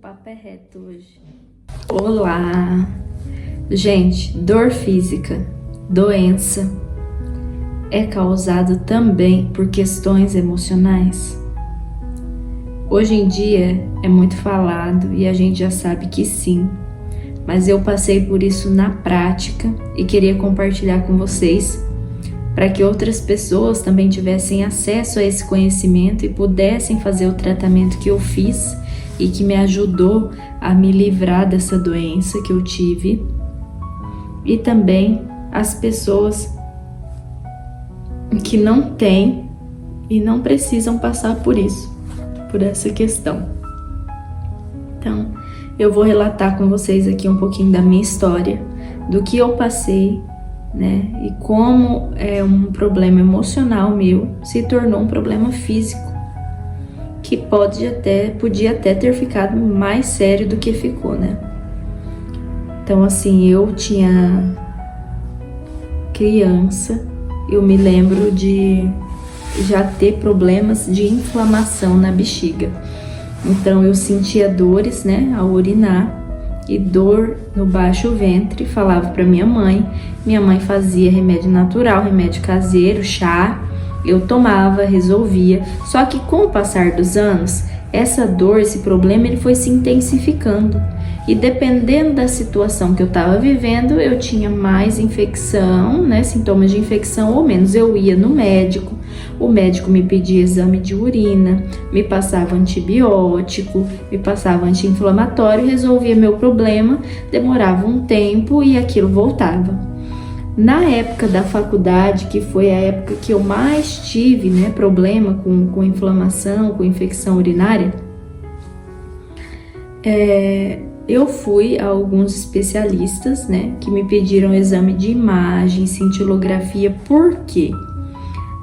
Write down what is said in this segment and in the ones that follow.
papo é reto hoje. Olá! Gente, dor física, doença, é causado também por questões emocionais? Hoje em dia é muito falado e a gente já sabe que sim, mas eu passei por isso na prática e queria compartilhar com vocês para que outras pessoas também tivessem acesso a esse conhecimento e pudessem fazer o tratamento que eu fiz e que me ajudou a me livrar dessa doença que eu tive, e também as pessoas que não têm e não precisam passar por isso, por essa questão. Então, eu vou relatar com vocês aqui um pouquinho da minha história, do que eu passei, né? E como um problema emocional meu se tornou um problema físico, que podia até ter ficado mais sério do que ficou, né? Então, assim, eu tinha criança, eu me lembro de já ter problemas de inflamação na bexiga. Então, eu sentia dores, né, ao urinar e dor no baixo ventre. Falava para minha mãe fazia remédio natural, remédio caseiro, chá. Eu tomava, resolvia. Só que com o passar dos anos, essa dor, esse problema, ele foi se intensificando. E dependendo da situação que eu estava vivendo, eu tinha mais infecção, né, sintomas de infecção ou menos. Eu ia no médico, o médico me pedia exame de urina, me passava antibiótico, me passava anti-inflamatório, resolvia meu problema, demorava um tempo e aquilo voltava. Na época da faculdade, que foi a época que eu mais tive, né, problema com inflamação, com infecção urinária, eu fui a alguns especialistas, né, que me pediram exame de imagem, cintilografia. Por quê?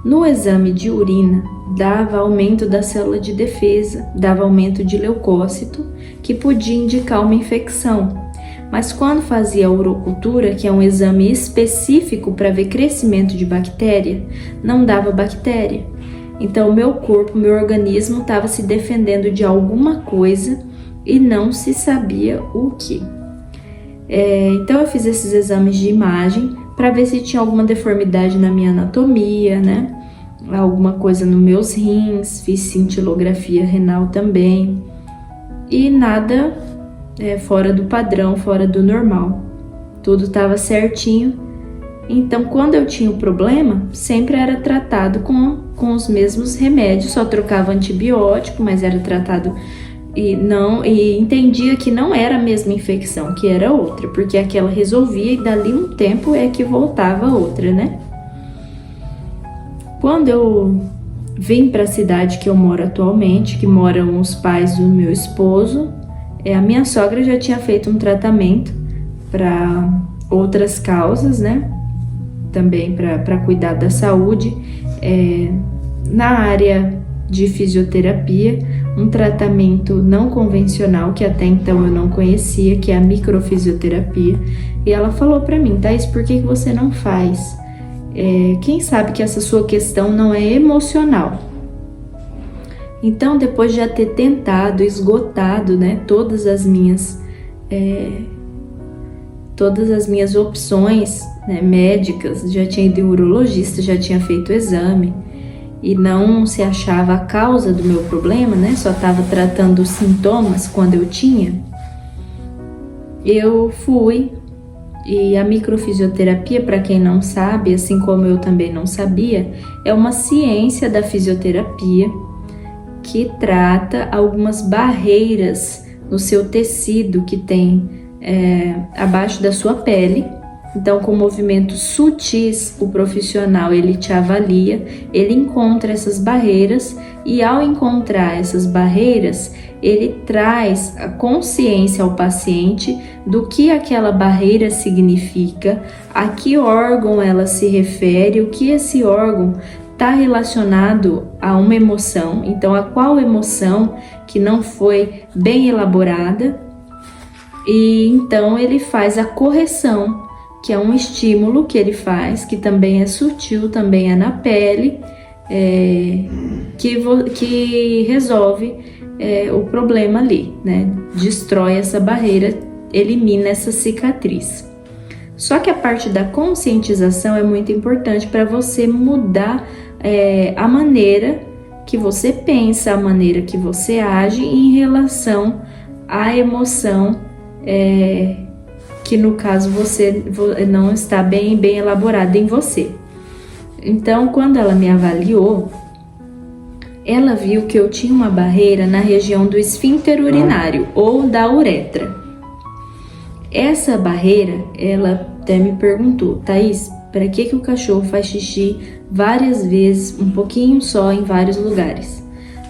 No exame de urina, dava aumento da célula de defesa, dava aumento de leucócito, que podia indicar uma infecção. Mas quando fazia a urocultura, que é um exame específico para ver crescimento de bactéria, não dava bactéria. Então, meu corpo, meu organismo estava se defendendo de alguma coisa e não se sabia o que. Então, eu fiz esses exames de imagem para ver se tinha alguma deformidade na minha anatomia, né? Alguma coisa nos meus rins, fiz cintilografia renal também. E nada fora do padrão, fora do normal. Tudo estava certinho. Então, quando eu tinha o problema, sempre era tratado com os mesmos remédios, só trocava antibiótico, mas era tratado e entendia que não era a mesma infecção, que era outra, porque aquela resolvia e dali um tempo é que voltava outra, né? Quando eu vim para a cidade que eu moro atualmente, que moram os pais do meu esposo, a minha sogra já tinha feito um tratamento para outras causas, né? Também para cuidar da saúde, na área de fisioterapia, um tratamento não convencional que até então eu não conhecia, que é a microfisioterapia. E ela falou para mim: Thaís, por que você não faz? Quem sabe que essa sua questão não é emocional? Então, depois de já ter tentado, esgotado, né, todas as minhas opções, né, médicas, já tinha ido em urologista, já tinha feito exame e não se achava a causa do meu problema, né, só estava tratando os sintomas quando eu tinha, eu fui. E a microfisioterapia, para quem não sabe, assim como eu também não sabia, é uma ciência da fisioterapia que trata algumas barreiras no seu tecido que tem abaixo da sua pele. Então, com movimentos sutis, o profissional ele te avalia, ele encontra essas barreiras e, ao encontrar essas barreiras, ele traz a consciência ao paciente do que aquela barreira significa, a que órgão ela se refere, o que esse órgão está relacionado a uma emoção, então a qual emoção que não foi bem elaborada, e então ele faz a correção, que é um estímulo que ele faz, que também é sutil, também é na pele, que resolve o problema ali, né? Destrói essa barreira, elimina essa cicatriz. Só que a parte da conscientização é muito importante para você mudar a maneira que você pensa, a maneira que você age em relação à emoção que no caso você não está bem elaborada em você. Então, quando ela me avaliou, ela viu que eu tinha uma barreira na região do esfíncter urinário ou da uretra. Essa barreira, ela até me perguntou: Thaís, para que o cachorro faz xixi várias vezes, um pouquinho só, em vários lugares?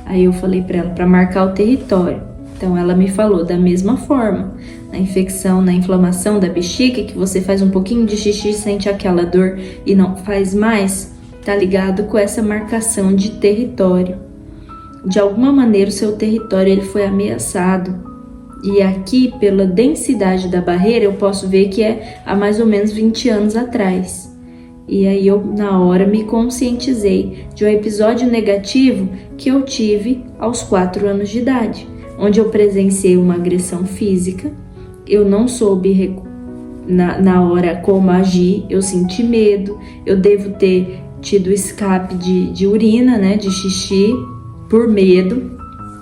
Aí eu falei para ela, para marcar o território. Então ela me falou, da mesma forma, na infecção, na inflamação da bexiga, que você faz um pouquinho de xixi, sente aquela dor e não faz mais, tá ligado com essa marcação de território. De alguma maneira o seu território ele foi ameaçado. E aqui, pela densidade da barreira, eu posso ver que é há mais ou menos 20 anos atrás. E aí eu, na hora, me conscientizei de um episódio negativo que eu tive aos 4 anos de idade, onde eu presenciei uma agressão física, eu não soube na hora como agir, eu senti medo, eu devo ter tido escape de urina, né, de xixi, por medo.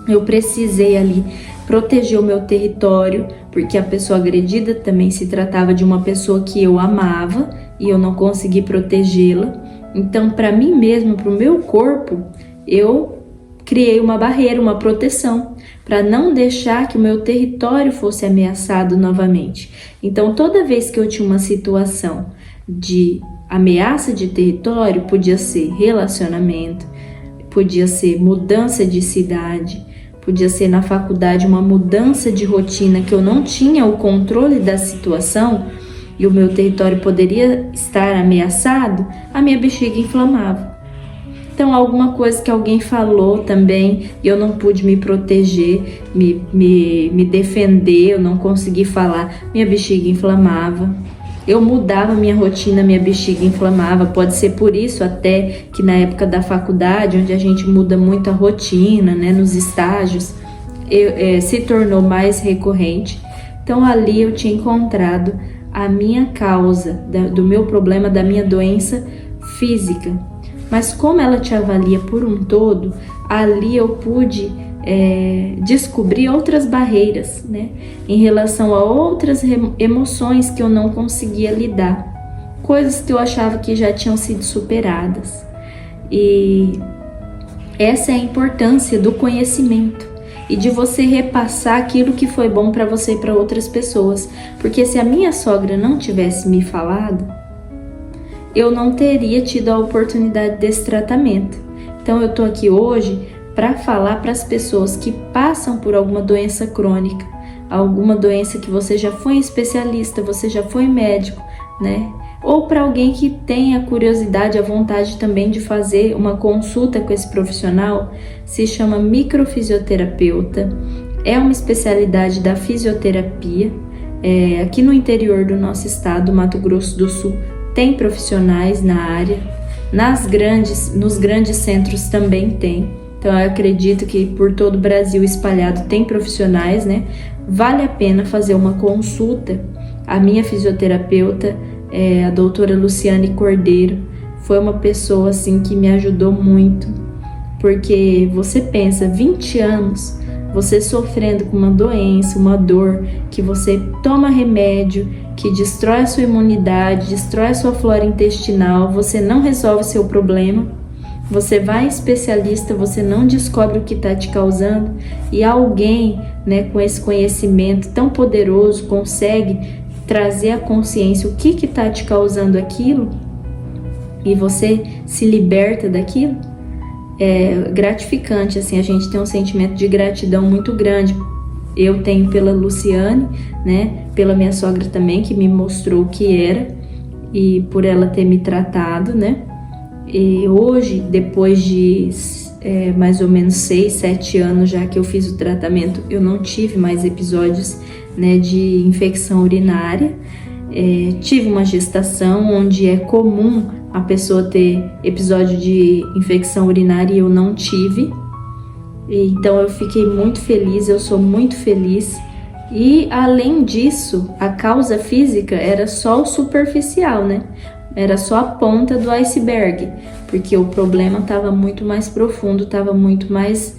Eu precisei ali proteger o meu território, porque a pessoa agredida também se tratava de uma pessoa que eu amava e eu não consegui protegê-la. Então, para mim mesmo, para o meu corpo, eu criei uma barreira, uma proteção, para não deixar que o meu território fosse ameaçado novamente. Então, toda vez que eu tinha uma situação de ameaça de território, podia ser relacionamento, podia ser mudança de cidade, podia ser na faculdade uma mudança de rotina que eu não tinha o controle da situação e o meu território poderia estar ameaçado, a minha bexiga inflamava. Então, alguma coisa que alguém falou também, e eu não pude me proteger, me defender, eu não consegui falar, minha bexiga inflamava. Eu mudava minha rotina, minha bexiga inflamava. Pode ser por isso até que na época da faculdade, onde a gente muda muito a rotina, né, nos estágios, se tornou mais recorrente. Então ali eu tinha encontrado a minha causa do meu problema, da minha doença física. Mas como ela te avalia por um todo, ali eu pude descobrir outras barreiras, né, em relação a outras emoções que eu não conseguia lidar, coisas que eu achava que já tinham sido superadas. E essa é a importância do conhecimento e de você repassar aquilo que foi bom para você e para outras pessoas, porque se a minha sogra não tivesse me falado, eu não teria tido a oportunidade desse tratamento. Então eu tô aqui hoje para falar para as pessoas que passam por alguma doença crônica, alguma doença que você já foi especialista, você já foi médico, né? Ou para alguém que tenha a curiosidade, a vontade também de fazer uma consulta com esse profissional, se chama microfisioterapeuta, é uma especialidade da fisioterapia. Aqui no interior do nosso estado, Mato Grosso do Sul, tem profissionais na área, nos grandes centros também tem. Então eu acredito que por todo o Brasil espalhado tem profissionais, né? Vale a pena fazer uma consulta. A minha fisioterapeuta, a doutora Luciane Cordeiro, foi uma pessoa assim que me ajudou muito, porque você pensa, 20 anos você sofrendo com uma doença, uma dor, que você toma remédio, que destrói a sua imunidade, destrói a sua flora intestinal, você não resolve seu problema. Você vai em especialista, você não descobre o que está te causando, e alguém, né, com esse conhecimento tão poderoso consegue trazer à consciência o que está te causando aquilo e você se liberta daquilo. É gratificante, assim, a gente tem um sentimento de gratidão muito grande. Eu tenho pela Luciane, né, pela minha sogra também, que me mostrou o que era, e por ela ter me tratado, né. E hoje, depois de mais ou menos 6, 7 anos já que eu fiz o tratamento, eu não tive mais episódios, né, de infecção urinária. Tive uma gestação onde é comum a pessoa ter episódio de infecção urinária e eu não tive. Então eu fiquei muito feliz, eu sou muito feliz. E além disso, a causa física era só o superficial, né? Era só a ponta do iceberg, porque o problema estava muito mais profundo, estava muito mais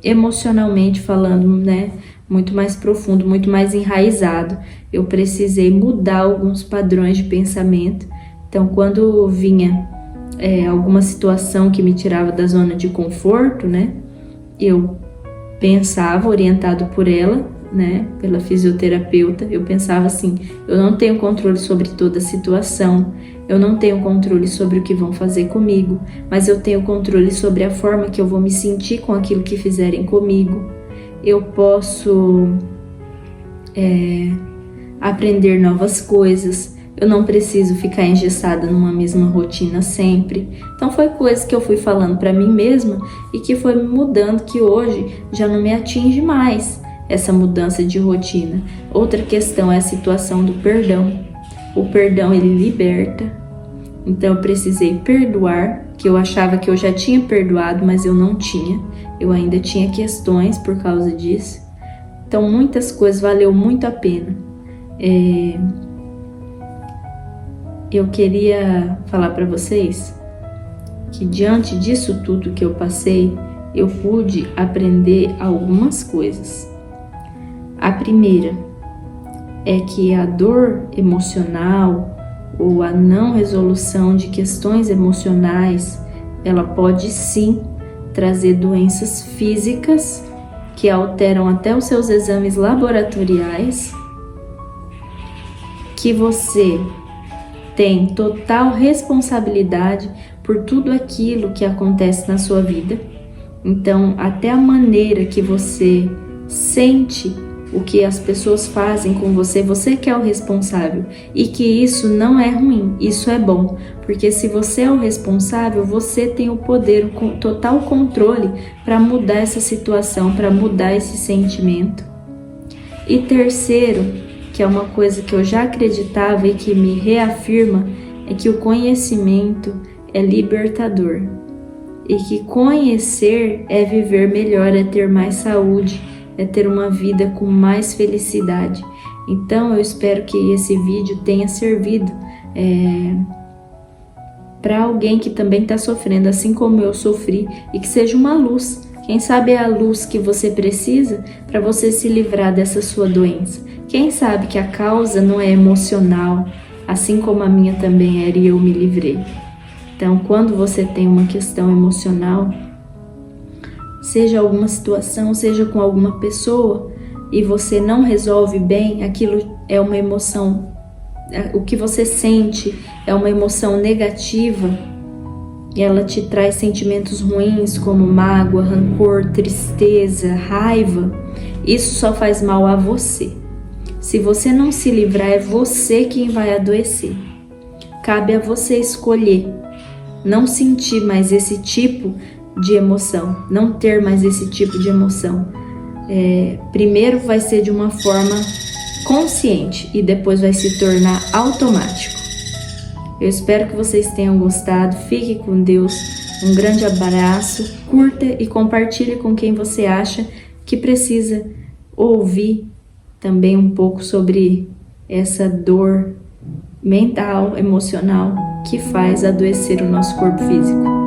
emocionalmente falando, né? Muito mais profundo, muito mais enraizado. Eu precisei mudar alguns padrões de pensamento. Então, quando vinha alguma situação que me tirava da zona de conforto, né? Eu pensava, orientado por ela, né? Pela fisioterapeuta, eu pensava assim: eu não tenho controle sobre toda a situação, eu não tenho controle sobre o que vão fazer comigo, mas eu tenho controle sobre a forma que eu vou me sentir com aquilo que fizerem comigo. Eu posso aprender novas coisas, eu não preciso ficar engessada numa mesma rotina sempre. Então foi coisa que eu fui falando para mim mesma e que foi me mudando, que hoje já não me atinge mais essa mudança de rotina. Outra questão é a situação do perdão. O perdão, ele liberta. Então eu precisei perdoar, que eu achava que eu já tinha perdoado, mas eu não tinha. Eu ainda tinha questões por causa disso. Então muitas coisas valeu muito a pena. Eu queria falar para vocês que diante disso tudo que eu passei, eu pude aprender algumas coisas. A primeira é que a dor emocional ou a não resolução de questões emocionais, ela pode sim trazer doenças físicas que alteram até os seus exames laboratoriais, que você tem total responsabilidade por tudo aquilo que acontece na sua vida. Então, até a maneira que você sente o que as pessoas fazem com você, você que é o responsável. E que isso não é ruim, isso é bom. Porque se você é o responsável, você tem o poder, o total controle para mudar essa situação, para mudar esse sentimento. E terceiro, que é uma coisa que eu já acreditava e que me reafirma, é que o conhecimento é libertador. E que conhecer é viver melhor, é ter mais saúde, é ter uma vida com mais felicidade. Então eu espero que esse vídeo tenha servido para alguém que também está sofrendo, assim como eu sofri, e que seja uma luz. Quem sabe é a luz que você precisa para você se livrar dessa sua doença. Quem sabe que a causa não é emocional, assim como a minha também era e eu me livrei. Então, quando você tem uma questão emocional, seja alguma situação, seja com alguma pessoa, e você não resolve bem, aquilo é uma emoção, o que você sente é uma emoção negativa, e ela te traz sentimentos ruins como mágoa, rancor, tristeza, raiva. Isso só faz mal a você. Se você não se livrar, é você quem vai adoecer. Cabe a você escolher não sentir mais esse tipo de emoção, não ter mais esse tipo de emoção. Primeiro vai ser de uma forma consciente e depois vai se tornar automático. Eu espero que vocês tenham gostado. Fique com Deus. Um grande abraço. Curta e compartilhe com quem você acha que precisa ouvir também um pouco sobre essa dor mental, emocional que faz adoecer o nosso corpo físico.